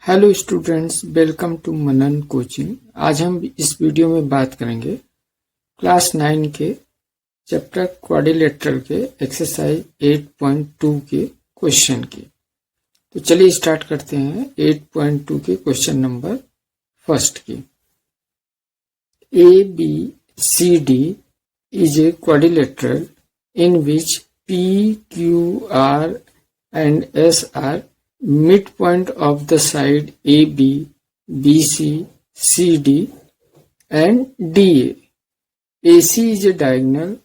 Hello students, welcome to Manan coaching. आज हम इस वीडियो में बात करेंगे क्लास 9 के चैप्टर क्वाड्रिलेटरल के एक्सरसाइज 8.2 के क्वेश्चन की। तो चलिए स्टार्ट करते हैं 8.2 के क्वेश्चन नंबर फर्स्ट की। ABCD is a quadrilateral in which PQR and S are midpoint of the side AB, BC, CD and DA. AC is a diagonal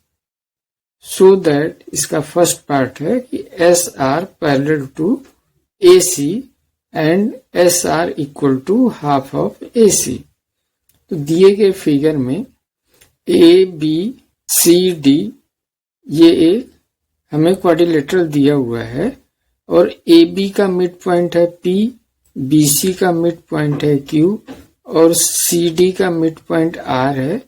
so that इसका first part है कि S R parallel to AC and S R equal to half of AC। तो दिए गए figure में A, B, C, D ये हमें quadrilateral दिया हुआ है और AB का मिड पॉइंट है P, BC का मिड पॉइंट है Q और CD का मिड पॉइंट R है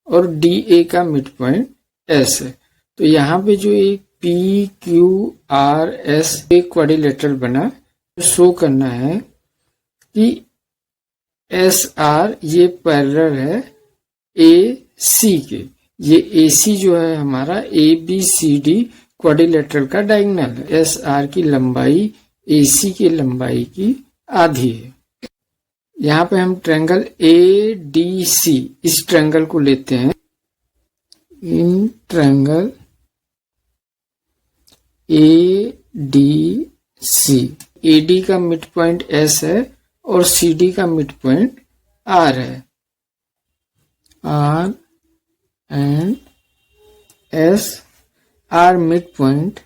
और DA का मिड पॉइंट S है। तो यहाँ पे जो एक PQRS एक क्वाड्रिलेटरल बना, शो करना है कि SR ये पैरेलल है AC के। ये AC जो है हमारा ABCD क्वाड्रिलेटरल का डायगोनल है। SR की लंबाई AC की लंबाई की आधी है। यहाँ पे हम ट्रायंगल ADC इस ट्रायंगल को लेते हैं। इन ट्रायंगल ADC, AD का मिड पॉइंट S है और CD का मिड पॉइंट R है। R and S are midpoint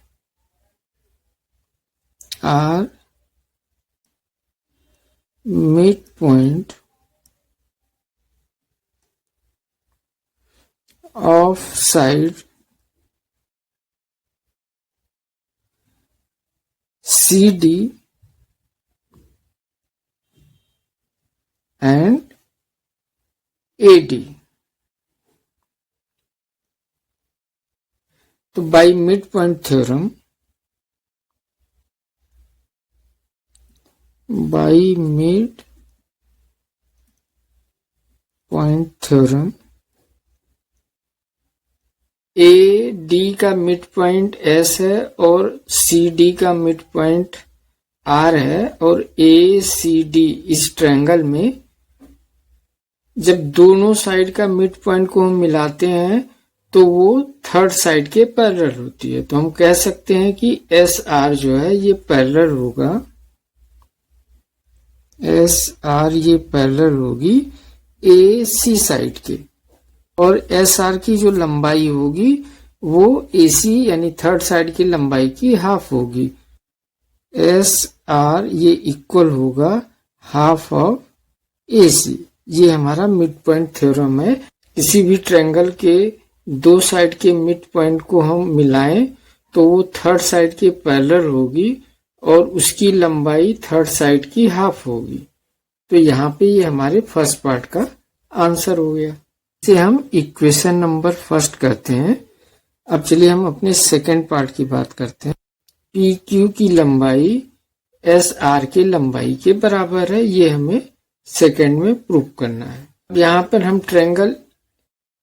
of side CD and AD। तो by mid point theorem, AD का मिड पॉइंट S है और CD का मिड पॉइंट R है और ACD इस ट्रायंगल में जब दोनों साइड का मिड पॉइंट को हम मिलाते हैं तो वो थर्ड साइड के पैरेलल होती है। तो हम कह सकते हैं कि SR जो है ये पैरेलल होगा, SR ये पैरेलल होगी AC साइड के और SR की जो लंबाई होगी वो AC यानी थर्ड साइड की लंबाई की हाफ होगी। SR ये इक्वल होगा हाफ ऑफ AC। ये हमारा मिड पॉइंट थ्योरम है। किसी भी ट्रायंगल के दो साइड के मिड पॉइंट को हम मिलाएं तो वो थर्ड साइड के पैरेलल होगी और उसकी लंबाई थर्ड साइड की हाफ होगी। तो यहाँ पे ये हमारे फर्स्ट पार्ट का आंसर हो गया। इसे हम इक्वेशन नंबर फर्स्ट कहते हैं। अब चलिए हम अपने सेकंड पार्ट की बात करते हैं। PQ की लंबाई SR के लंबाई के बराबर है, ये हमें सेकंड में प्रूव करना है। अब यहाँ पर हम ट्रायंगल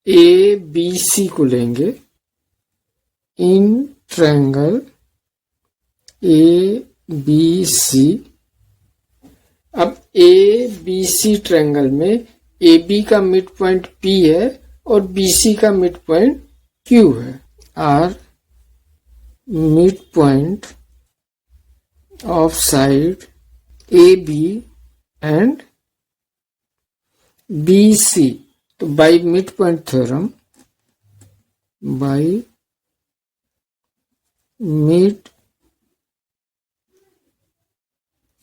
ABC को लेंगे। इन ट्रायंगल ABC, अब ABC ट्रायंगल में AB का मिड पॉइंट P है और BC का मिड पॉइंट Q है। R mid point of side AB and BC। तो by mid point theorem, by mid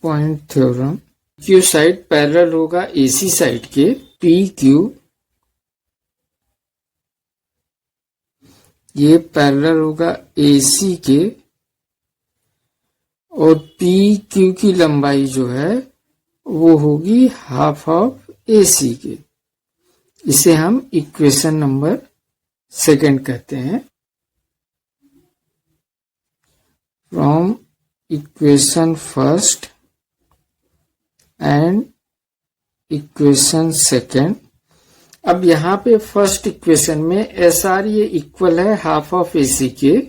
point theorem Q side parallel होगा AC side के। PQ ये पैरेलल होगा AC के और PQ की लंबाई जो है वो होगी हाफ ऑफ AC के। इसे हम इक्वेशन नंबर सेकंड कहते हैं। From equation first and equation second. अब यहाँ पे फर्स्ट इक्वेशन में एस आर ये इक्वल है हाफ ऑफ ए सी के,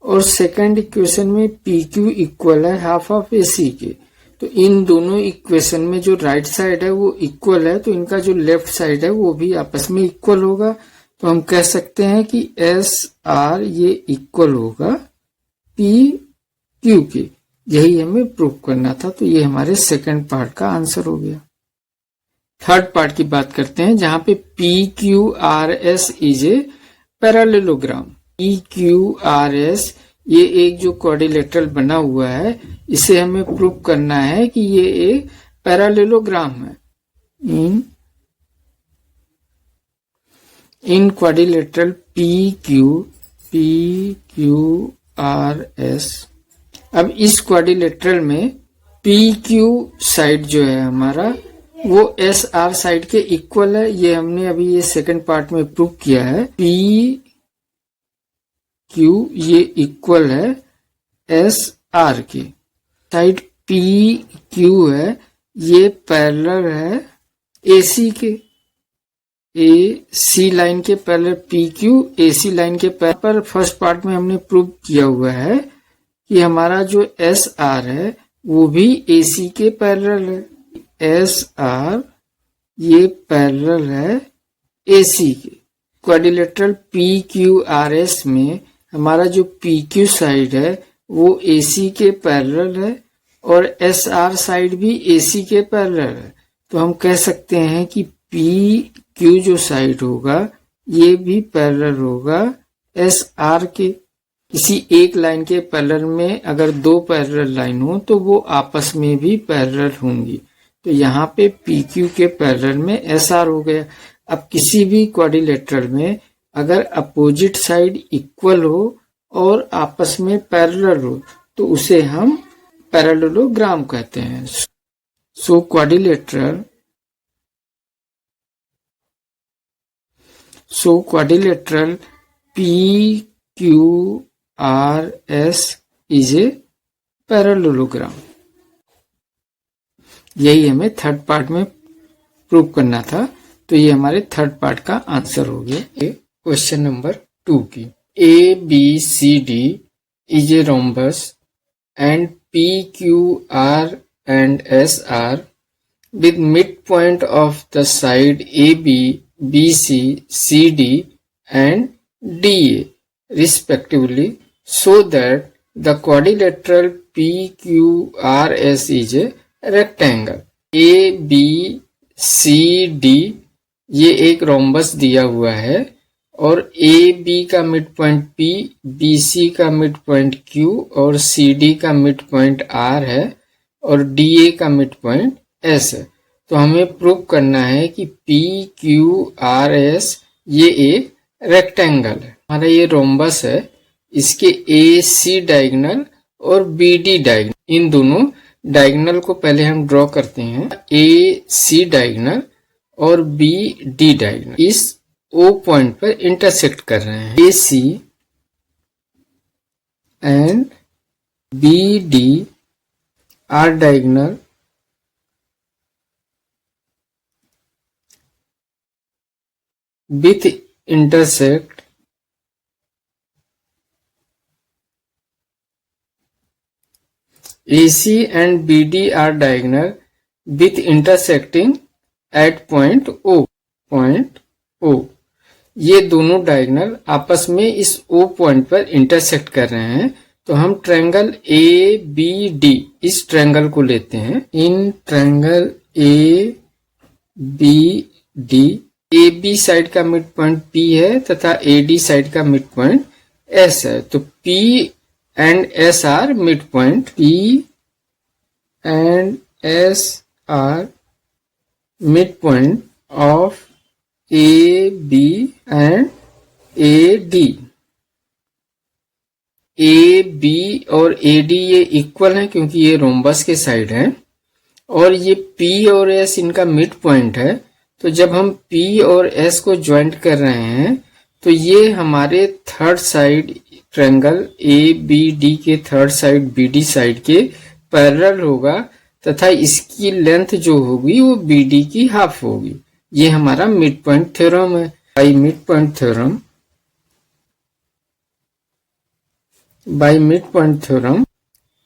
और सेकेंड इक्वेशन में पी क्यू इक्वल है हाफ ऑफ ए सी के। तो इन दोनों इक्वेशन में जो राइट साइड है वो इक्वल है, तो इनका जो लेफ्ट साइड है वो भी आपस में इक्वल होगा। तो हम कह सकते हैं कि एस आर ये इक्वल होगा पी क्यू के। यही हमें प्रूव करना था, तो ये हमारे सेकेंड पार्ट का आंसर हो गया। थर्ड पार्ट की बात करते हैं, जहां पे P Q R S is a parallelogram. P Q R S ये एक जो क्वाड्रिलेटरल बना हुआ है, इसे हमें प्रूव करना है कि ये एक पैरेललोग्राम है। इन quadrilateral P Q R S. अब इस क्वाड्रिलेटरल में पी क्यू साइड जो है हमारा वो एस आर साइड के इक्वल है। ये हमने अभी ये सेकंड पार्ट में प्रूव किया है। पी क्यू ये इक्वल है एस आर के। साइड पी क्यू है ये पैरेलल है ए सी के। ए सी लाइन के parallel P Q A C line के पैरेलल। पर फर्स्ट पार्ट में हमने प्रूव किया हुआ है कि हमारा जो एस आर है वो भी ए सी के पैरेलल है। एस आर ये पैरेलल है ए सी के। Quadrilateral P Q R S में हमारा जो पी क्यू साइड है वो ए सी के पैरेलल है, और एस आर साइड भी ए सी के पैरेलल है। तो हम कह सकते हैं कि पी क्यू जो साइड होगा ये भी पैरेलल होगा एस आर के। किसी एक लाइन के पैरेलल में अगर दो पैरेलल लाइन हो तो वो आपस में भी पैरेलल होंगी। तो यहाँ पे पी क्यू के पैरेलल में एस आर हो गया। अब किसी भी क्वाड्रिलेटरल में अगर अपोजिट साइड इक्वल हो और आपस में पैरेलल हो तो उसे हम पैरेललोग्राम कहते हैं। So quadrilateral P Q R S is a parallelogram. यही हमें थर्ड पार्ट में प्रूव करना था, तो ये हमारे थर्ड पार्ट का आंसर हो गया। क्वेश्चन नंबर 2 की A B C D is a rhombus and P Q R and S are with midpoint of the side AB, BC, CD and DA respectively, so that the quadrilateral PQRS is a rectangle. ABCD ये एक rhombus दिया हुआ है, और AB का mid point P, BC का mid point Q और CD का मिड पॉइंट R है, और DA का मिड पॉइंट S है। तो हमें प्रूव करना है कि PQRS ये एक रेक्टेंगल है। हमारा ये रोम्बस है, इसके AC डायगोनल और BD डायगोनल, इन दोनों डायगोनल को पहले हम ड्रॉ करते हैं। AC डायगोनल और BD डायगोनल इस O पॉइंट पर इंटरसेक्ट कर रहे हैं। AC and BD are diagonal with intersect AC and BD are diagonal with intersecting at point O. ये दोनों डायगोनल आपस में इस O पॉइंट पर इंटरसेक्ट कर रहे हैं। तो हम ट्रायंगल ABD इस ट्रायंगल को लेते हैं। In triangle ABD AB side का मिड पॉइंट P है तथा AD साइड का मिड पॉइंट S है। तो P and S are mid point. P and S are mid point of AB and AD। AB और AD ये equal है क्योंकि ये रोम्बस के साइड है, और ये P और S इनका मिड पॉइंट है। तो जब हम P और S को ज्वाइंट कर रहे हैं तो ये हमारे थर्ड साइड ट्रायंगल ABD के थर्ड साइड BD साइड के पैरेलल होगा, तथा इसकी लेंथ जो होगी वो BD की हाफ होगी। ये हमारा मिड पॉइंट थ्योरम है। Bye mid point theorem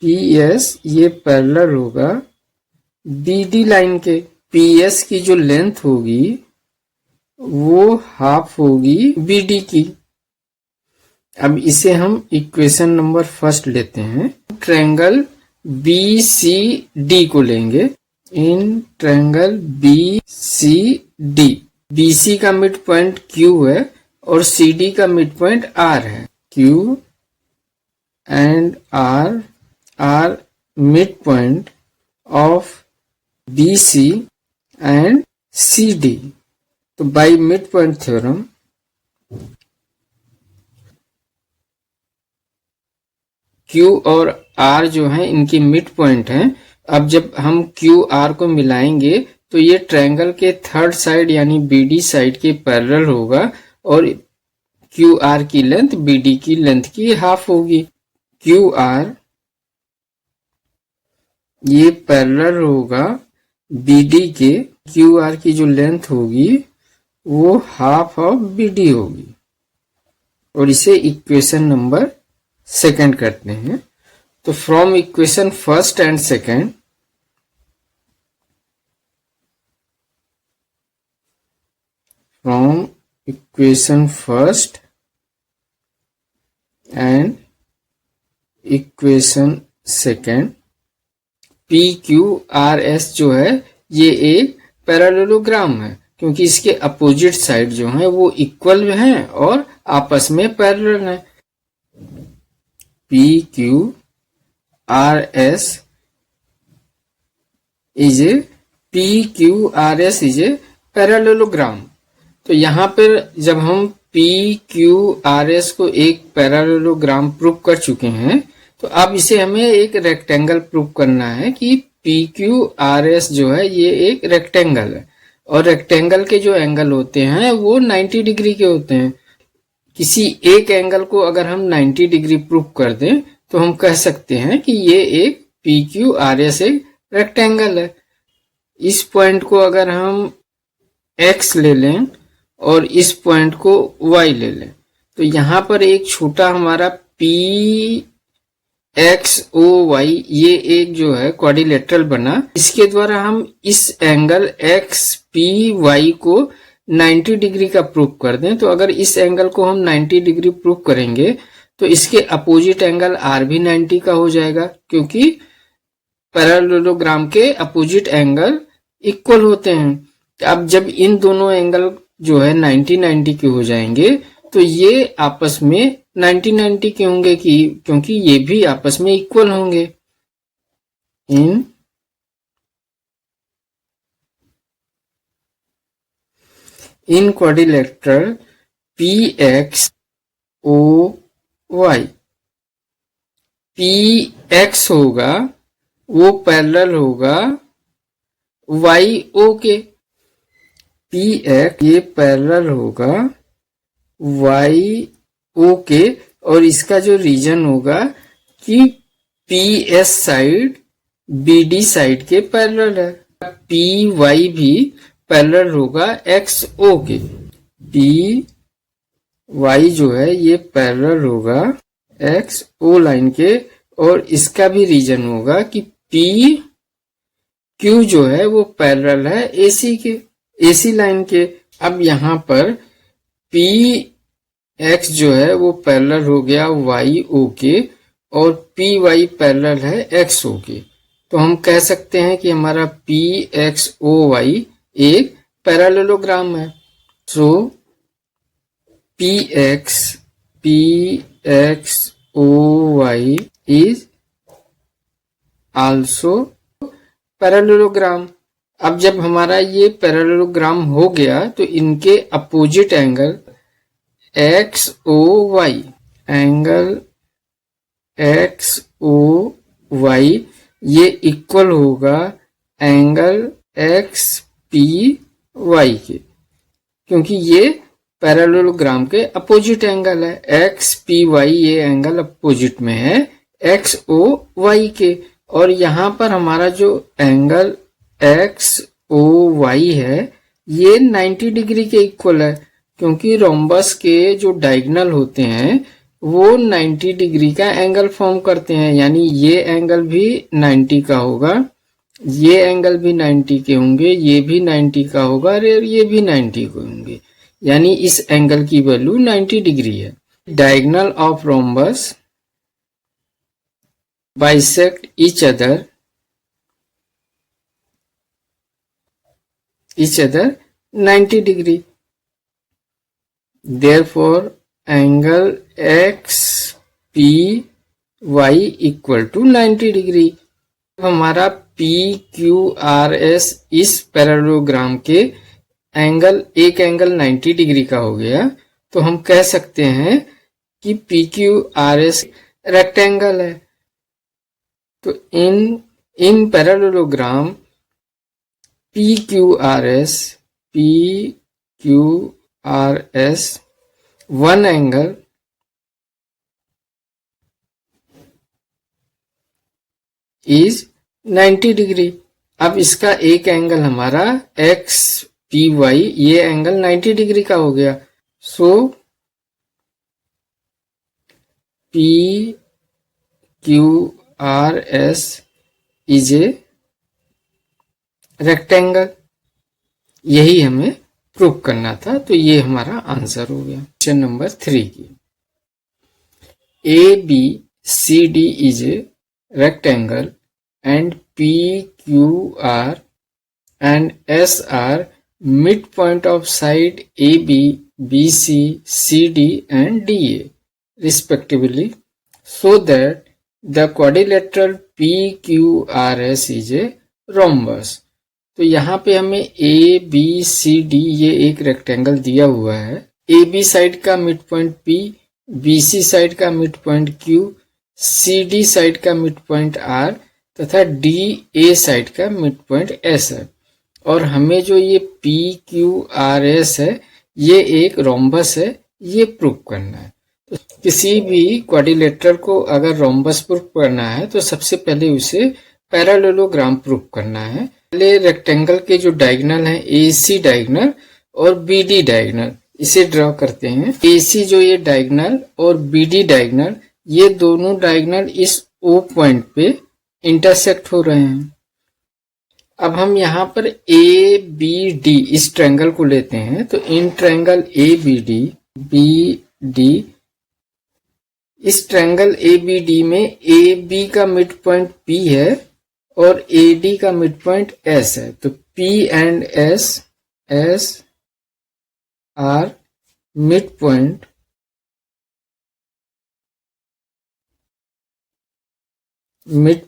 PS ये पैरेलल होगा BD लाइन के। PS की जो लेंथ होगी वो हाफ होगी BD की। अब इसे हम इक्वेशन नंबर फर्स्ट लेते हैं। ट्रायंगल BCD को लेंगे। इन ट्रायंगल BCD, BC का मिड पॉइंट Q है और CD का मिड पॉइंट R है। Q and R are mid point of BC and CD। तो by mid point theorem Q और R जो है इनकी मिड पॉइंट है। अब जब हम QR को मिलाएंगे तो ये ट्रायंगल के थर्ड साइड यानी BD साइड के पैरेलल होगा और QR की लेंथ BD की लेंथ की हाफ होगी। QR ये पैरेलल होगा BD के। QR की जो लेंथ होगी वो हाफ ऑफ BD होगी और इसे इक्वेशन नंबर सेकंड करते हैं। तो from equation first and second, from equation first and equation second, PQRS जो है ये एक पैरेललोग्राम है क्योंकि इसके अपोजिट साइड जो है वो इक्वल हैं और आपस में पैरेलल हैं। PQRS is a parallelogram. तो यहाँ पर जब हम PQRS को एक पैरेललोग्राम प्रूव कर चुके हैं तो अब इसे हमें एक रेक्टेंगल प्रूव करना है कि PQRS जो है ये एक रेक्टेंगल है और रेक्टेंगल के जो एंगल होते हैं वो 90 डिग्री के होते हैं। किसी एक एंगल को अगर हम 90 डिग्री प्रूव कर दें तो हम कह सकते हैं कि ये एक PQRS एक रेक्टेंगल है। इस पॉइंट को अगर हम X ले लें और इस पॉइंट को Y ले लें तो यहाँ पर एक छोटा हमारा PXOY ये एक जो है क्वाड्रिलेटरल बना। इसके द्वारा हम इस एंगल XPY को 90 डिग्री का प्रूव कर दें तो अगर इस एंगल को हम 90 डिग्री प्रूव करेंगे तो इसके अपोजिट एंगल R भी 90 का हो जाएगा क्योंकि पैरेललोग्राम के अपोजिट एंगल इक्वल होते हैं। अब जब इन दोनों एंगल जो है 90-90 के हो जाएंगे तो ये आपस में 90-90 के होंगे क्योंकि ये भी आपस में इक्वल होंगे। इन क्वाड्रिलेटरल PXOY, PX होगा वो पैरेलल होगा YO के। PX ये पैरेलल होगा YO के और इसका जो रीजन होगा कि PS साइड BD साइड के पैरेलल है। PY भी पैरेलल होगा XO के। PY जो है ये पैरेलल होगा XO लाइन के और इसका भी रीजन होगा कि PQ जो है वो पैरेलल है AC के, AC लाइन के। अब यहाँ पर PX जो है वो पैरेलल हो गया YO के और PY पैरेलल है XO के। तो हम कह सकते हैं कि हमारा PXOY एक पैरेललोग्राम है। सो PXOY इज आल्सो पैरेललोग्राम। अब जब हमारा ये पैरेललोग्राम हो गया तो इनके opposite angle XOY, angle XOY ये इक्वल होगा एंगल XPY के क्योंकि ये पैरेललोग्राम के अपोजिट एंगल है। XPY ये एंगल अपोजिट में है XOY के और यहाँ पर हमारा जो एंगल एक्स ओ वाई है ये 90 डिग्री के इक्वल है, क्योंकि रोम्बस के जो डायगोनल होते हैं वो 90 डिग्री का एंगल फॉर्म करते हैं। यानी ये एंगल भी 90 का होगा, ये एंगल भी 90 के होंगे, ये भी 90 का होगा और ये भी 90 के होंगे। यानी इस एंगल की वैल्यू 90 डिग्री है। Diagonal of rhombus bisect each other 90 degree. Therefore, angle XPY equal to 90 degree. हमारा PQRS इस पैरेललोग्राम के एक एंगल 90 डिग्री का हो गया, तो हम कह सकते हैं कि PQRS रेक्टेंगल है। तो इन parallelogram PQRS one angle is 90 degree. अब इसका एक एंगल हमारा XPY ये एंगल 90 डिग्री का हो गया। सो PQRS इज ए रेक्टेंगल। यही हमें प्रूव करना था, तो ये हमारा आंसर हो गया क्वेश्चन नंबर 3 की। ABCD is a rectangle and PQR and SR midpoint of side AB, BC, CD and DA respectively, so that the quadrilateral PQRS is a rhombus। तो यहाँ पे हमें ABCD ये एक रेक्टेंगल दिया हुआ है। AB साइड का mid point P, BC side का mid point Q, CD side का मिड पॉइंट R तथा DA साइड का मिड पॉइंट S है। और हमें जो ये PQRS है ये एक रोम्बस है, ये प्रूव करना है। तो किसी भी क्वाड्रिलेटरल को अगर रोम्बस प्रूव करना है तो सबसे पहले उसे पैरेललोग्राम प्रूव करना है। पहले रेक्टेंगल के जो डायगोनल है AC डायगोनल और BD डायगोनल इसे ड्रॉ करते हैं। AC जो ये डायगोनल और BD डायगोनल ये दोनों डायगोनल इस O पॉइंट पे इंटरसेक्ट हो रहे हैं। अब हम यहाँ पर ABD इस ट्रायंगल को लेते हैं, तो इन ट्रायंगल BD इस ट्रायंगल ABD में AB का मिड पॉइंट P है और AD का मिड पॉइंट S है। तो P and S are mid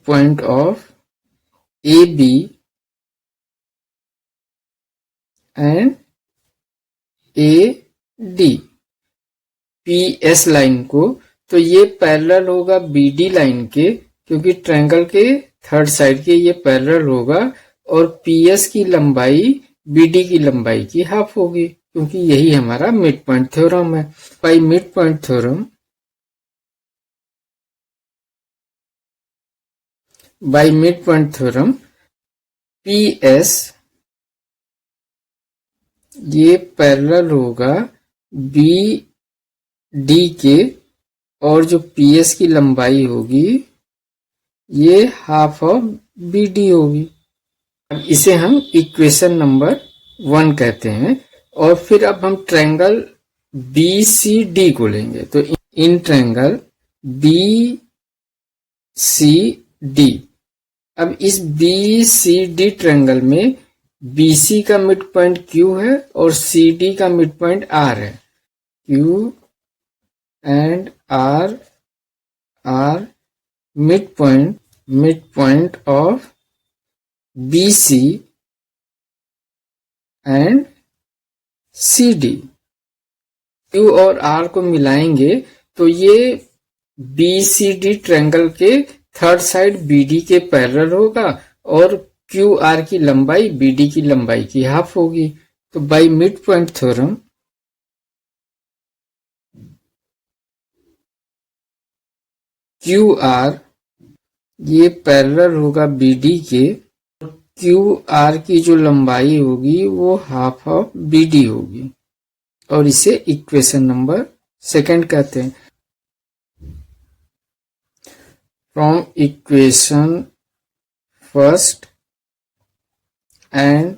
point of AB and AD। PS line को तो ये पैरेलल होगा BD लाइन के, क्योंकि ट्रायंगल के थर्ड साइड के ये पैरेलल होगा, और PS की लंबाई BD की लंबाई की हाफ होगी, क्योंकि यही हमारा मिड पॉइंट थ्योरम है। Bye mid point theorem PS ये पैरेलल होगा BD के, और जो PS की लंबाई होगी ये हाफ ऑफ BD होगी। अब इसे हम इक्वेशन नंबर 1 कहते हैं। और फिर अब हम ट्रायंगल BCD को लेंगे। तो इन ट्रायंगल BCD, अब इस BCD ट्रायंगल में BC का मिड पॉइंट Q है और CD का मिड पॉइंट R है। Q and R are mid point of BC and CD। Q और R को मिलाएंगे तो ये BCD ट्रायंगल के थर्ड साइड BD के पैरेलल होगा, और QR की लंबाई BD की लंबाई की हाफ होगी। तो by mid point theorem QR ये पैरेलल होगा BD के, QR की जो लंबाई होगी वो हाफ ऑफ BD होगी, और इसे इक्वेशन नंबर सेकंड कहते हैं। From equation first and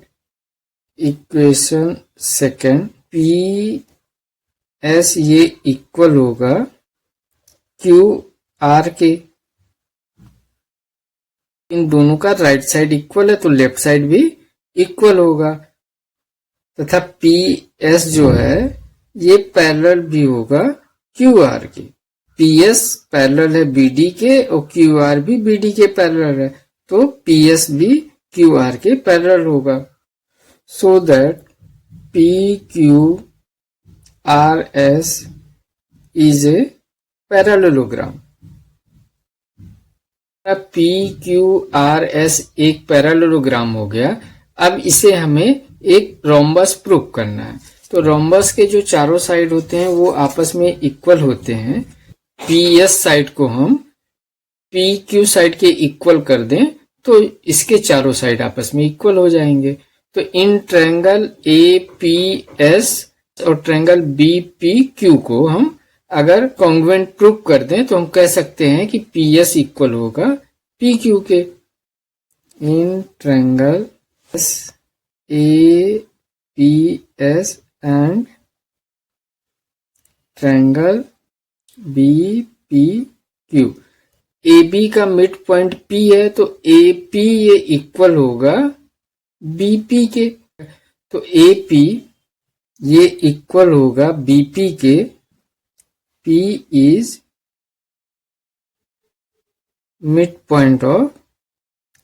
equation second, PS ये इक्वल होगा QR के। इन दोनों का राइट साइड इक्वल है तो लेफ्ट साइड भी इक्वल होगा, तथा PS जो है ये पैरेलल भी होगा QR के। PS पैरेलल है BD के और QR भी BD के पैरेलल है, तो PS भी QR के पैरेलल होगा। So that PQRS is a parallelogram. PQRS एक पैरेललोग्राम हो गया। अब इसे हमें एक रोम्बस प्रूव करना है। तो रोम्बस के जो चारों साइड होते हैं वो आपस में इक्वल होते हैं। PS साइड को हम PQ साइड के इक्वल कर दें तो इसके चारों साइड आपस में इक्वल हो जाएंगे। तो इन ट्रायंगल APS और ट्रायंगल BPQ को हम अगर कॉन्ग्रुएंट प्रूव कर दें तो हम कह सकते हैं कि PS इक्वल होगा PQ के। In triangle APS and triangle BPQ, AB का मिड पॉइंट P है तो AP ये इक्वल होगा BP के। तो AP ये इक्वल होगा BP के। P is mid point of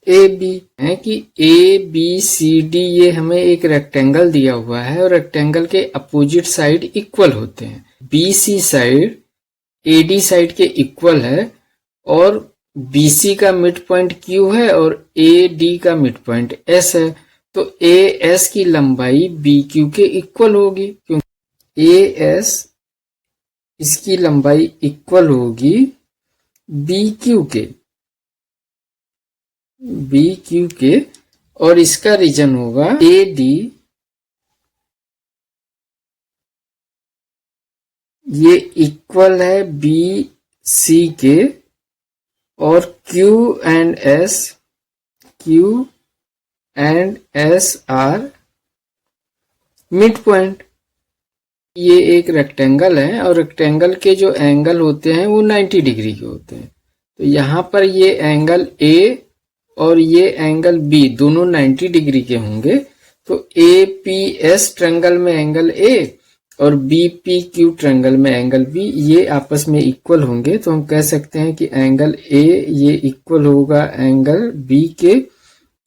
AB है कि ABCD ये हमें एक रेक्टेंगल दिया हुआ है और रेक्टेंगल के अपोजिट साइड इक्वल होते हैं। BC साइड AD साइड के इक्वल है और BC का मिड पॉइंट Q है और AD का मिड पॉइंट S है, तो AS की लंबाई BQ के इक्वल होगी, क्योंकि AS इसकी लंबाई इक्वल होगी BQ के और इसका रीजन होगा AD ये इक्वल है BC के और Q and S are mid point. ये एक रेक्टेंगल है और रेक्टेंगल के जो एंगल होते हैं वो 90 डिग्री के होते हैं। तो यहाँ पर ये एंगल A और ये एंगल B दोनों 90 डिग्री के होंगे। तो APS ट्रायंगल में एंगल A और BPQ ट्रायंगल में एंगल B ये आपस में इक्वल होंगे। तो हम कह सकते हैं कि एंगल A ये इक्वल होगा एंगल B के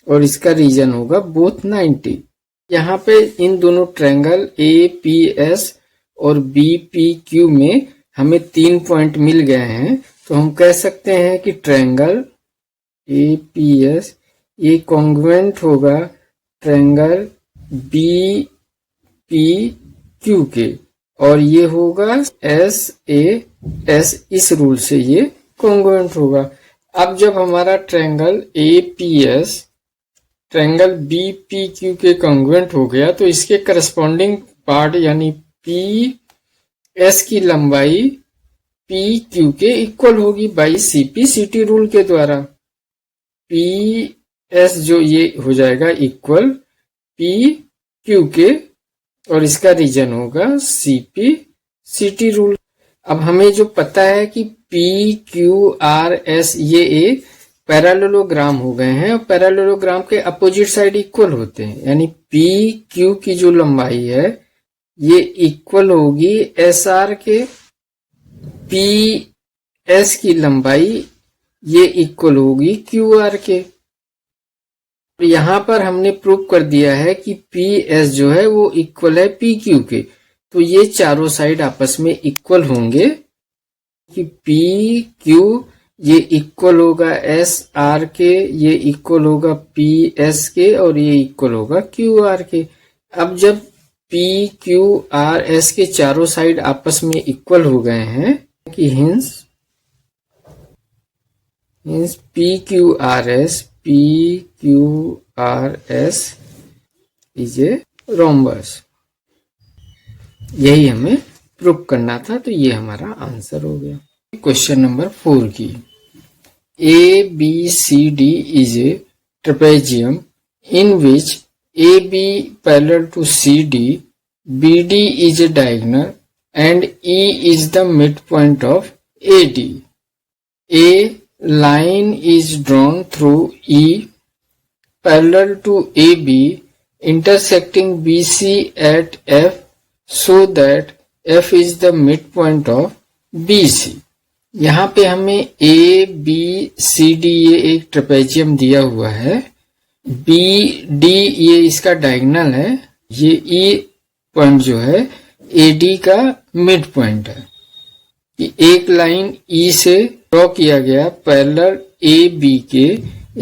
और इसका रीजन होगा बोथ 90। यहाँ पे इन दोनों ट्रायंगल APS और BPQ में हमें 3 पॉइंट मिल गए हैं। तो हम कह सकते हैं कि ट्रायंगल APS ये कॉन्ग्रुएंट होगा ट्रायंगल BPQ के और ये होगा SAS, इस रूल से ये कॉन्ग्रुएंट होगा। अब जब हमारा ट्रायंगल APS ट्रायंगल BPQ के कॉन्ग्रुएंट हो गया तो इसके करस्पॉन्डिंग पार्ट यानी PS की लंबाई PQ के इक्वल होगी बाई CP/CT रूल के द्वारा। PS जो ये हो जाएगा इक्वल PQ के और इसका रीजन होगा CP/CT रूल। अब हमें जो पता है कि PQRS ये एक पैरेललोग्राम हो गए हैं और पैरेललोग्राम के अपोजिट साइड इक्वल होते हैं, यानी PQ की जो लंबाई है ये इक्वल होगी SR के। PS की लंबाई ये इक्वल होगी QR के। यहाँ पर हमने प्रूव कर दिया है कि PS जो है वो इक्वल है PQ के, तो ये चारों साइड आपस में इक्वल होंगे कि PQ ये इक्वल होगा SR के, ये इक्वल होगा PS के और ये इक्वल होगा QR के। अब जब PQRS के चारों साइड आपस में इक्वल हो गए हैं कि hints means PQRS is a rhombus. यही हमें प्रूव करना था, तो ये हमारा आंसर हो गया। क्वेश्चन नंबर 4 की, ABCD is a trapezium in which AB parallel to CD, BD is a diagonal and E is the midpoint of AD. A line is drawn through E parallel to AB intersecting BC at F so that F is the midpoint of BC. यहाँ पे हमें ABCD ये एक trapezium दिया हुआ है, BD ये इसका डायगोनल है, ये E पॉइंट जो है AD का मिड पॉइंट है। कि एक लाइन E से ड्रॉ किया गया पैरेलल AB के,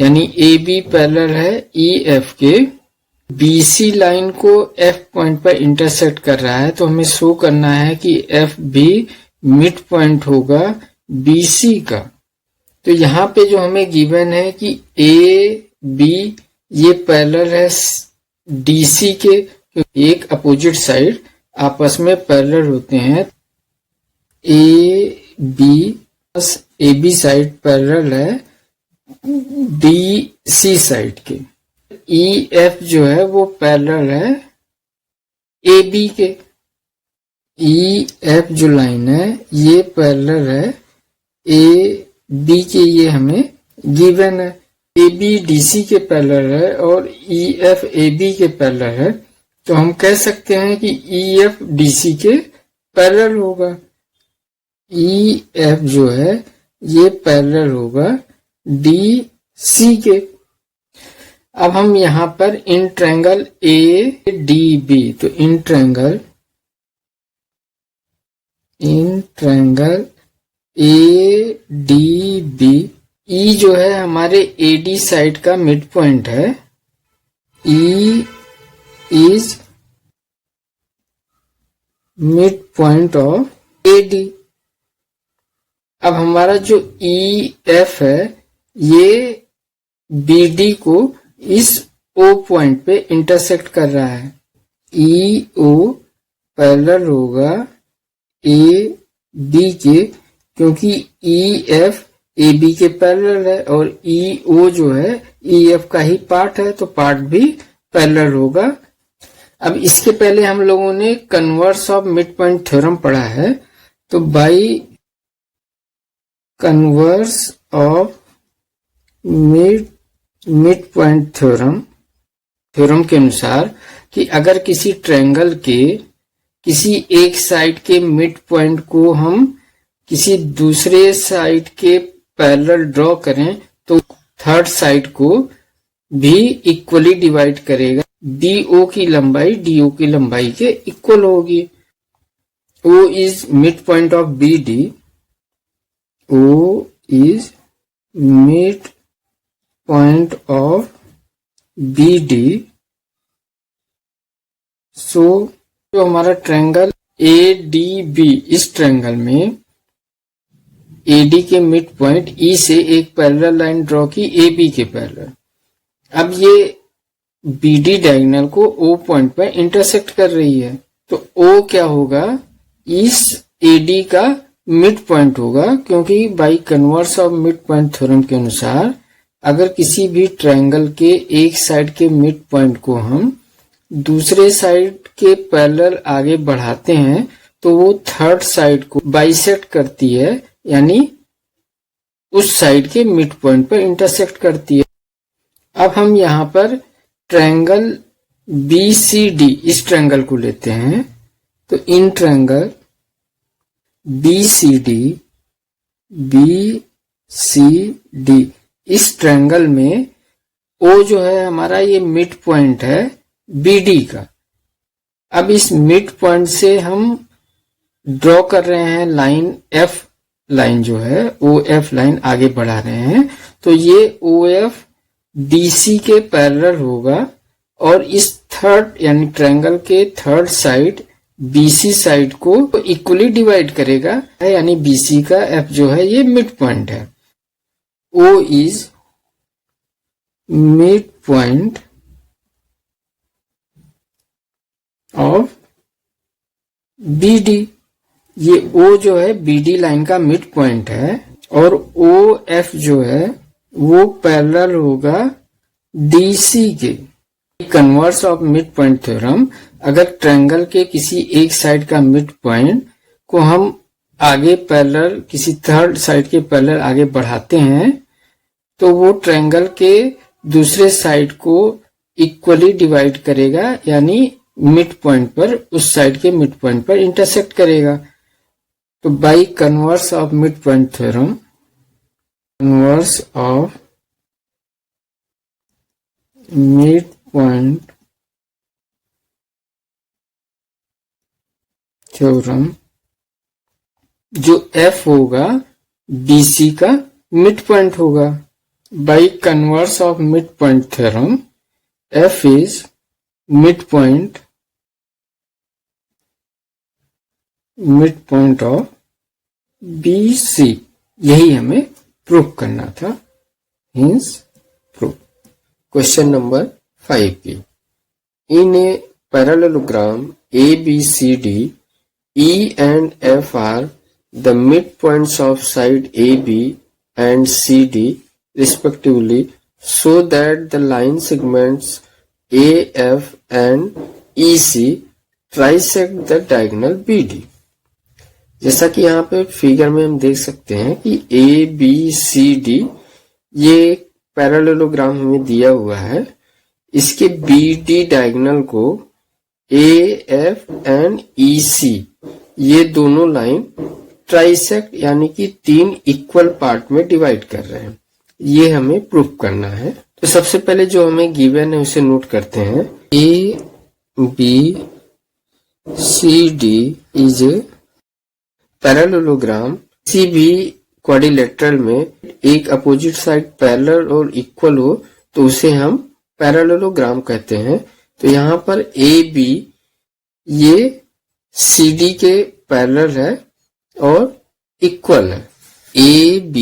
यानी AB पैरेलल है EF के, BC लाइन को F पॉइंट पर इंटरसेक्ट कर रहा है, तो हमें शो करना है कि F भी मिड पॉइंट होगा BC का। तो यहाँ पे जो हमें गिवन है कि AB ये पैरेलल है DC के, एक अपोजिट साइड आपस में पैरेलल होते हैं। AB साइड पैरेलल है DC साइड के। EF जो है वो पैरेलल है AB के। EF जो लाइन है ये पैरेलल है AB के, ये हमें गिवन है। AB DC के पैरेलल है और EF AB के पैरेलल है, तो हम कह सकते हैं कि EF DC के पैरेलल होगा। EF जो है ये पैरेलल होगा DC के। अब हम यहाँ पर इन ट्रायंगल ADB, तो इन ट्रायंगल ADB, E जो है हमारे AD साइड का मिड पॉइंट है। E is mid point of AD। अब हमारा जो EF है ये BD को इस O पॉइंट पे इंटरसेक्ट कर रहा है। EO पैरेलल होगा AB के, क्योंकि EF AB के पैरेलल है और EO जो है EF का ही पार्ट है, तो पार्ट भी पैरेलल होगा। अब इसके पहले हम लोगों ने converse of mid point theorem पढ़ा है, तो by converse of mid point theorem के अनुसार कि अगर किसी ट्रायंगल के किसी एक साइड के मिड पॉइंट को हम किसी दूसरे साइड के पैरेलल ड्रॉ करें, तो थर्ड साइड को भी इक्वली डिवाइड करेगा। BO की लंबाई DO की लंबाई के इक्वल होगी। O is mid point of BD, O is mid point of BD। सो जो हमारा ट्रायंगल ADB, इस ट्रायंगल में AD के मिड पॉइंट E से एक पैरेलल लाइन ड्रॉ की AB के पैरेलल। अब ये BD डायगोनल को O पॉइंट पर इंटरसेक्ट कर रही है, तो O क्या होगा, इस AD का मिड पॉइंट होगा, क्योंकि by converse of mid point theorem के अनुसार अगर किसी भी ट्रायंगल के एक साइड के मिड पॉइंट को हम दूसरे साइड के पैरेलल आगे बढ़ाते हैं, तो वो थर्ड साइड को बाइसेक्ट करती है, यानी उस साइड के मिड पॉइंट पर इंटरसेक्ट करती है। अब हम यहाँ पर ट्रायंगल BCD, इस ट्रायंगल को लेते हैं, तो इन ट्रायंगल BCD, इस ट्रायंगल में O जो है हमारा ये मिड पॉइंट है BD का। अब इस मिड पॉइंट से हम ड्रॉ कर रहे हैं लाइन F लाइन जो है OF लाइन आगे बढ़ा रहे हैं, तो ये OF DC के पैरेलल होगा और इस थर्ड यानी ट्रायंगल के थर्ड साइड BC साइड को इक्वली डिवाइड करेगा, यानी BC का F जो है ये मिड पॉइंट है। O is midpoint of BD। ये O जो है BD लाइन का मिड पॉइंट है और OF जो है वो पैरेलल होगा DC के। Converse of mid point theorem, अगर ट्रायंगल के किसी एक साइड का मिड पॉइंट को हम आगे पैरेलल किसी थर्ड साइड के पैरेलल आगे बढ़ाते हैं तो वो ट्रायंगल के दूसरे साइड को इक्वली डिवाइड करेगा, यानी मिड पॉइंट पर उस साइड के मिड पॉइंट पर इंटरसेक्ट करेगा। तो by converse of mid point theorem, converse of mid point theorem, जो F होगा BC का मिड पॉइंट होगा। By converse of mid point theorem, F is mid point of BC। यही हमें प्रूव करना था, हिंस प्रूव। क्वेश्चन नंबर 5 की, in a parallelogram ABCD, E and F are the midpoints of side AB and CD respectively, so that the line segments AF and EC trisect the diagonal BD। जैसा कि यहाँ पे figure में हम देख सकते हैं कि ABCD ये पैरेललोग्राम हमें दिया हुआ है, इसके BD डायगोनल को AF एंड EC ये दोनों लाइन ट्राइसेक्ट यानी कि 3 इक्वल पार्ट में डिवाइड कर रहे हैं। ये हमें प्रूफ करना है। तो सबसे पहले जो हमें गिवन है उसे नोट करते हैं। ABCD is a parallelogram. किसी भी क्वाड्रिलेटरल में एक अपोजिट साइड पैरेलल और इक्वल हो तो उसे हम पैरेललोग्राम कहते हैं। तो यहाँ पर AB ये CD के पैरेलल है और इक्वल है। AB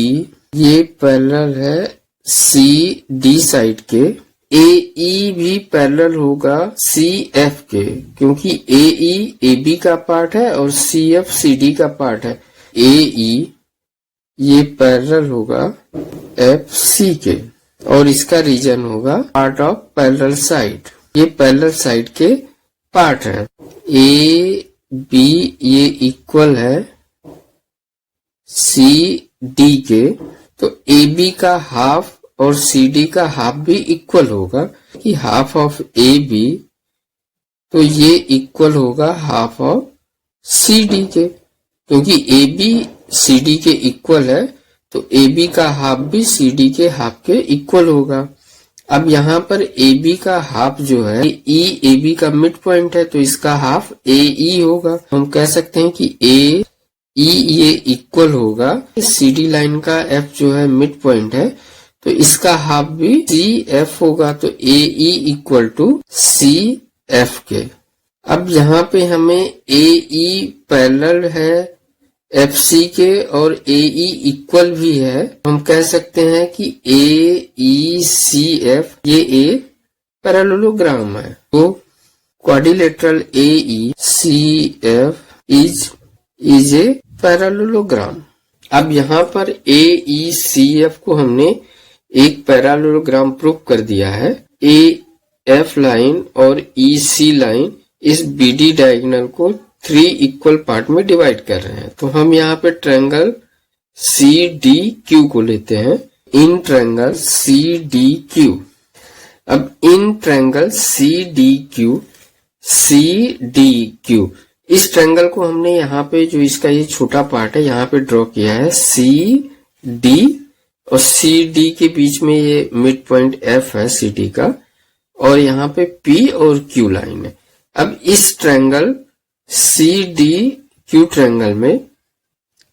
ये पैरेलल है CD साइड के। AE भी पैरेलल होगा CF के, क्योंकि AE AB का पार्ट है और CF CD का पार्ट है। AE ये पैरेलल होगा FC के और इसका रीजन होगा पार्ट ऑफ पैरेलल साइड। ये पैरेलल साइड के पार्ट है। AB ये इक्वल है CD के, तो AB का हाफ और CD का हाफ भी इक्वल होगा कि हाफ ऑफ AB, तो ये इक्वल होगा हाफ ऑफ CD के। क्योंकि AB CD के इक्वल है तो AB का हाफ भी CD के हाफ के इक्वल होगा। अब यहाँ पर AB का हाफ जो है AB का मिड पॉइंट है, तो इसका हाफ AE होगा। हम कह सकते हैं कि AE ये इक्वल होगा CD लाइन का F जो है मिड पॉइंट है, तो इसका हाफ भी CF होगा। तो AE इक्वल टू CF के। अब यहाँ पे हमें AE पैरेलल है FC के और AE इक्वल भी है। हम कह सकते हैं कि AECF ये एक पैरेललोग्राम है। तो quadrilateral AECF is a parallelogram. अब यहाँ पर AECF को हमने एक पैरेललोग्राम प्रूव कर दिया है। AF लाइन और EC लाइन इस BD डायगोनल को 3 इक्वल पार्ट में डिवाइड कर रहे हैं। तो हम यहाँ पे ट्रायंगल CDQ को लेते हैं। इन ट्रायंगल CDQ, अब इन ट्रायंगल CDQ इस ट्रायंगल को हमने यहाँ पे जो इसका ये छोटा पार्ट है यहाँ पे ड्रॉ किया है CD, और CD के बीच में ये मिड पॉइंट F है CD का, और यहाँ पे P और Q लाइन है। अब इस ट्रायंगल CDQ ट्रायंगल में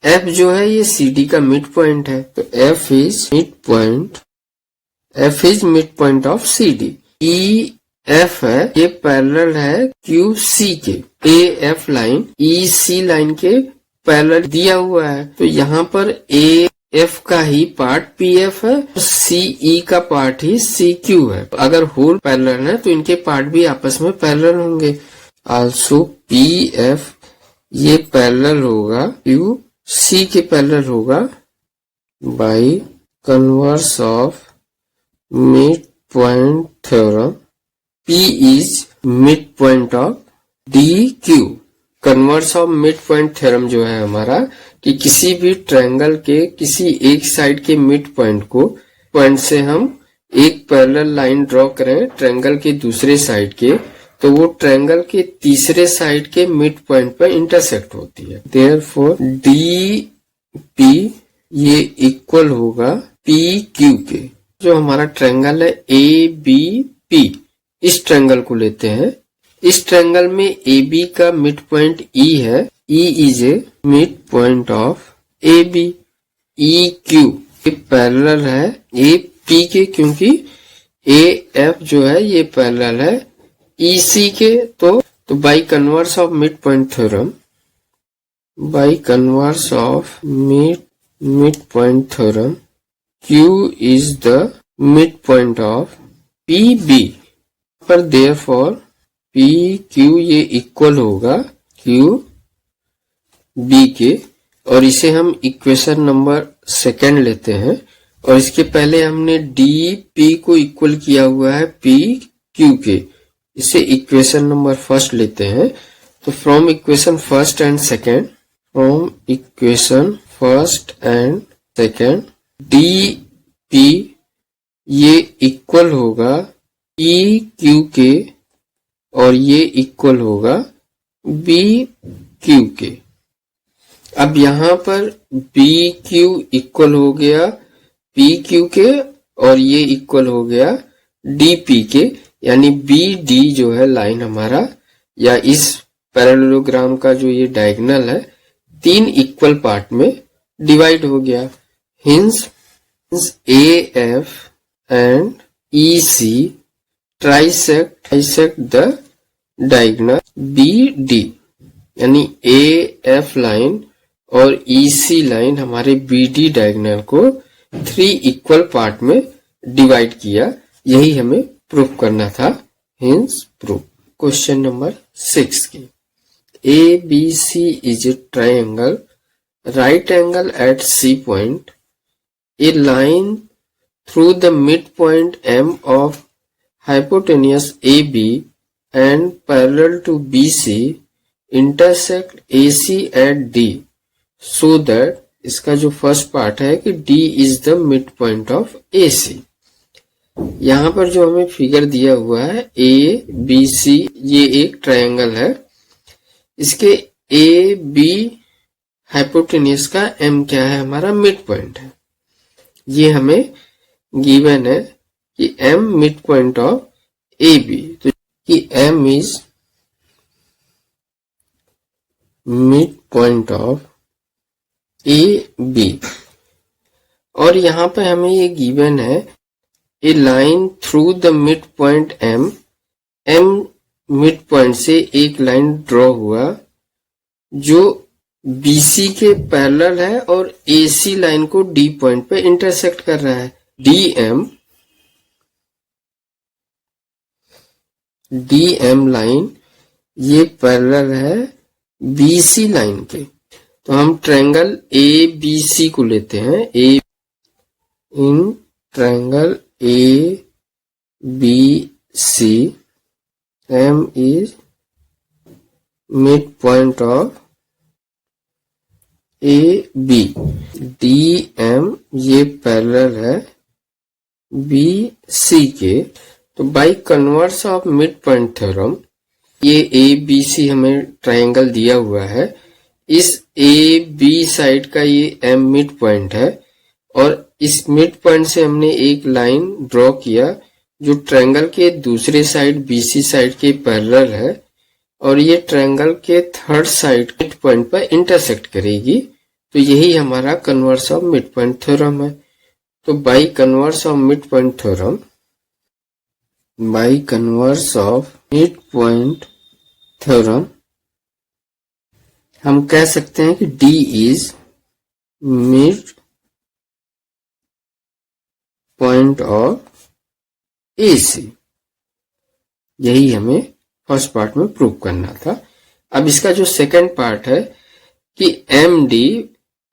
F जो है ये CD का मिड पॉइंट है, तो F is mid point of CD। EF है ये पैरेलल है QC के। AF लाइन EC लाइन के पैरेलल दिया हुआ है, तो यहाँ पर एफ का ही पार्ट पी एफ है, सीई का पार्ट ही सी क्यू है। अगर होल पैरेलल है तो इनके पार्ट भी आपस में पैरेलल होंगे। आल्सो पी एफ ये पैरेलल होगा क्यू सी के पैरेलल होगा by converse of mid point theorem. P is mid point of D Q. Converse of mid point theorem जो है हमारा कि किसी भी ट्रायंगल के किसी एक साइड के मिड पॉइंट से हम एक पैरेलल लाइन ड्रॉ करें ट्रायंगल के दूसरे साइड के, तो वो ट्रायंगल के तीसरे साइड के मिड पॉइंट पर इंटरसेक्ट होती है। देयरफॉर डी पी ये इक्वल होगा पी क्यू के। जो हमारा ट्रायंगल है ए बी पी, इस ट्रायंगल को लेते हैं। इस ट्रायंगल में ए बी का मिड पॉइंट ई है। E is a mid point of A B. E Q parallel है ए पी के, क्योंकि ए एफ जो है ये पैरेलल है ई सी के। तो by converse of mid point theorem, by converse of mid point theorem, Q is the mid point of P B. पर देयरफॉर पी क्यू ये इक्वल होगा क्यू बी के, और इसे हम इक्वेशन नंबर सेकेंड लेते हैं। और इसके पहले हमने डी पी को इक्वल किया हुआ है पी क्यू के, इसे इक्वेशन नंबर फर्स्ट लेते हैं। तो from equation first and second, from equation first and second, D P ये इक्वल होगा पी क्यू के, और ये इक्वल होगा बी क्यू के। अब यहाँ पर बी क्यू इक्वल हो गया पी क्यू के, और ये इक्वल हो गया डी पी के, यानी बी डी जो है लाइन हमारा, या इस पैरेललोग्राम का जो ये डायगोनल है, तीन इक्वल पार्ट में डिवाइड हो गया। Hence A F and E C trisect the diagonal B D, यानी ए एफ लाइन और ई सी लाइन हमारे बी डी डायगोनल को थ्री इक्वल पार्ट में डिवाइड किया। यही हमें प्रूफ करना था। Hints proof. क्वेश्चन नंबर 6 की, A B C is a triangle, right angle at C point, a line through the midpoint M of hypotenuse AB and parallel to BC intersect AC at D, so that इसका जो first part है कि D is the midpoint of AC। यहाँ पर जो हमें figure दिया हुआ है A B C, ये एक ट्रायंगल है। इसके A B हाइपोटेन्यूज का M क्या है, हमारा मिड पॉइंट है। ये हमें गिवन है कि M mid point of A B, तो कि M is mid point of A B. और यहां पे हमें ये गिवन है a line through the mid point M, M mid point से एक लाइन ड्रॉ हुआ जो BC के पैरेलल है और AC लाइन को D पॉइंट पे इंटरसेक्ट कर रहा है। DM लाइन ये पैरेलल है BC लाइन के। तो हम ट्रायंगल ABC को लेते हैं। In triangle ABC M is mid point of AB, DM ये पैरेलल है BC के। तो by converse of mid point theorem, ये ABC हमें ट्रायंगल दिया हुआ है, इस AB साइड का ये M मिड पॉइंट है, और इस मिड पॉइंट से हमने एक लाइन ड्रॉ किया जो ट्रायंगल के दूसरे साइड BC साइड के पैरेलल है, और ये ट्रायंगल के थर्ड साइड मिड पॉइंट पर इंटरसेक्ट करेगी। तो यही हमारा converse of mid point theorem है। तो by converse of mid point theorem, by converse of mid point theorem, हम कह सकते हैं कि D is mid point of AC। यही हमें फर्स्ट पार्ट में प्रूव करना था। अब इसका जो सेकंड पार्ट है कि MD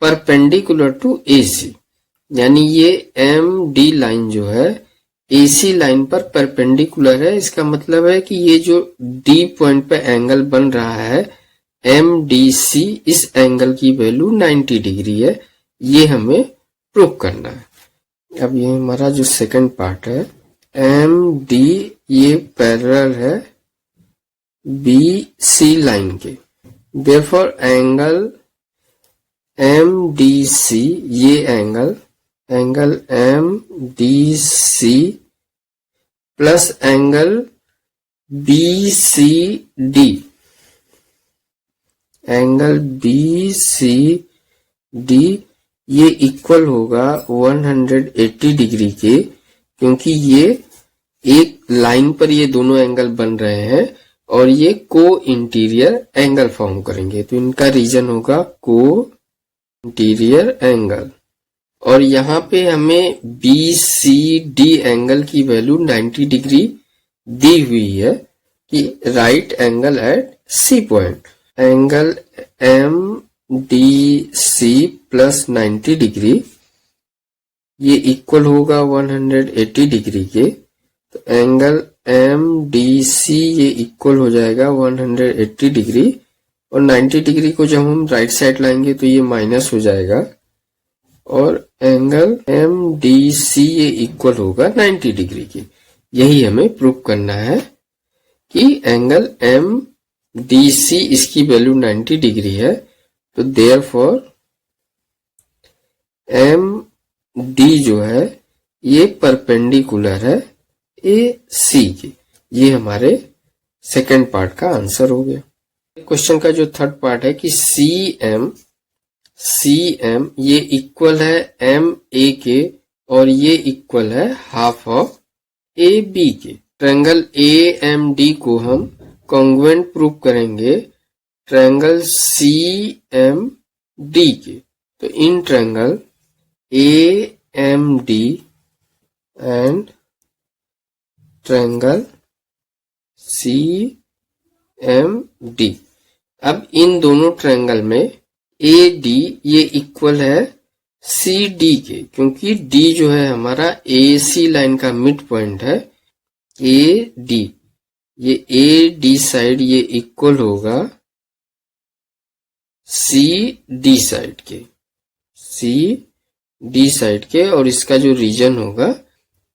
परपेंडिकुलर टू AC, यानी ये MD लाइन जो है AC लाइन पर परपेंडिकुलर है। इसका मतलब है कि ये जो D पॉइंट पे एंगल बन रहा है MDC, इस एंगल की वैल्यू 90 डिग्री है। ये हमें प्रूव करना है। अब ये हमारा जो सेकंड पार्ट है, MD ये पैरेलल है BC लाइन के, देयरफॉर एंगल MDC, ये angle MDC plus angle BCD, angle BCD ये इक्वल होगा 180 डिग्री के, क्योंकि ये एक लाइन पर ये दोनों एंगल बन रहे हैं और ये को इंटीरियर एंगल फॉर्म करेंगे। तो इनका रीजन होगा को इंटीरियर एंगल। और यहाँ पे हमें BCD एंगल की वैल्यू 90 डिग्री दी हुई है कि right angle at C point. Angle MDC plus 90 degree ये इक्वल होगा 180 डिग्री के। तो एंगल MDC ये इक्वल हो जाएगा 180 डिग्री, और 90 डिग्री को जब हम राइट साइड लाएंगे तो ये माइनस हो जाएगा, और एंगल MDC ये इक्वल होगा 90 डिग्री के। यही हमें प्रूव करना है कि एंगल MDC इसकी वैल्यू 90 डिग्री है। तो देयरफॉर MD जो है ये परपेंडिकुलर है AC के। ये हमारे सेकंड पार्ट का आंसर हो गया। क्वेश्चन का जो थर्ड पार्ट है कि CM ये इक्वल है MA के, और ये इक्वल है हाफ ऑफ AB के। ट्रायंगल AMD को हम कॉन्ग्रुएंट प्रूव करेंगे ट्रायंगल CMD के। तो in triangle AMD and triangle CMD, अब इन दोनों ट्रायंगल में AD ये इक्वल है CD के, क्योंकि D जो है हमारा AC लाइन का मिड पॉइंट है। AD ये AD साइड ये इक्वल होगा CD साइड के, CD साइड के, और इसका जो रीजन होगा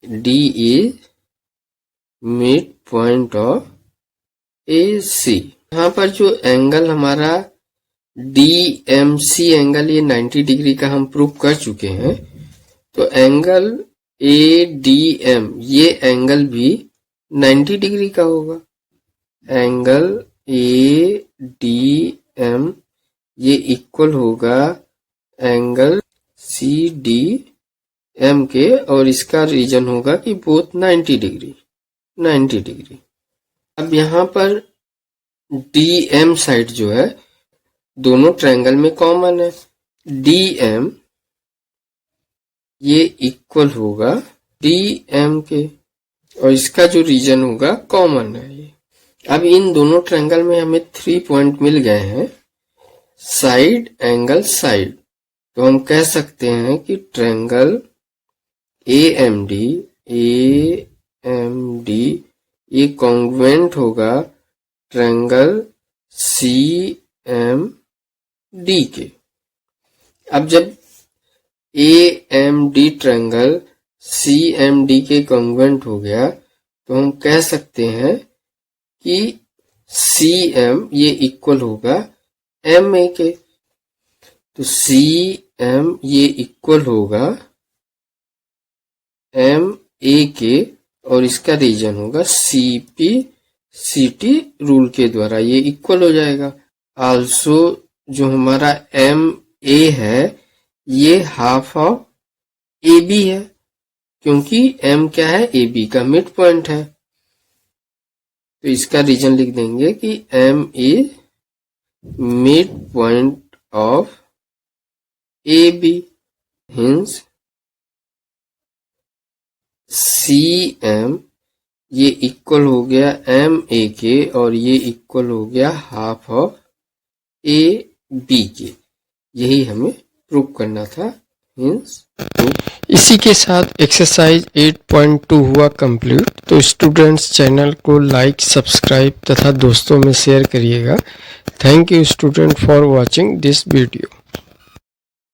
D is mid point of AC। यहाँ पर जो एंगल हमारा DMC एंगल ये 90 डिग्री का हम प्रूव कर चुके हैं। तो एंगल ADM ये एंगल भी 90 डिग्री का होगा। एंगल ADM ये इक्वल होगा एंगल CDM के, और इसका रीजन होगा कि बोथ 90 डिग्री। अब यहाँ पर DM साइड जो है दोनों ट्रायंगल में कॉमन है। DM ये इक्वल होगा DM के, और इसका जो रीजन होगा कॉमन है ये। अब इन दोनों ट्रायंगल में हमें 3 पॉइंट मिल गए हैं साइड एंगल साइड। तो हम कह सकते हैं कि ट्रायंगल AMD ये कॉन्ग्रुएंट होगा ट्रायंगल CMD के। अब जब AMD ट्रायंगल CMD के कॉन्ग्रुएंट हो गया, तो हम कह सकते हैं कि CM ये इक्वल होगा MA के। तो CM ये इक्वल होगा MA के, और इसका रीजन होगा CP/CT रूल के द्वारा ये इक्वल हो जाएगा। आल्सो जो हमारा MA है ये हाफ ऑफ AB है, क्योंकि M क्या है AB का मिड पॉइंट है। तो इसका रीजन लिख देंगे कि M is mid point of AB, hence C M ये इक्वल हो गया एम ए के और ये इक्वल हो गया हाफ ऑफ ए बी के। यही हमें प्रूव करना था। इसी के साथ एक्सरसाइज 8.2 हुआ कंप्लीट। तो स्टूडेंट्स चैनल को लाइक, सब्सक्राइब तथा दोस्तों में शेयर करिएगा। Thank you student for watching this video.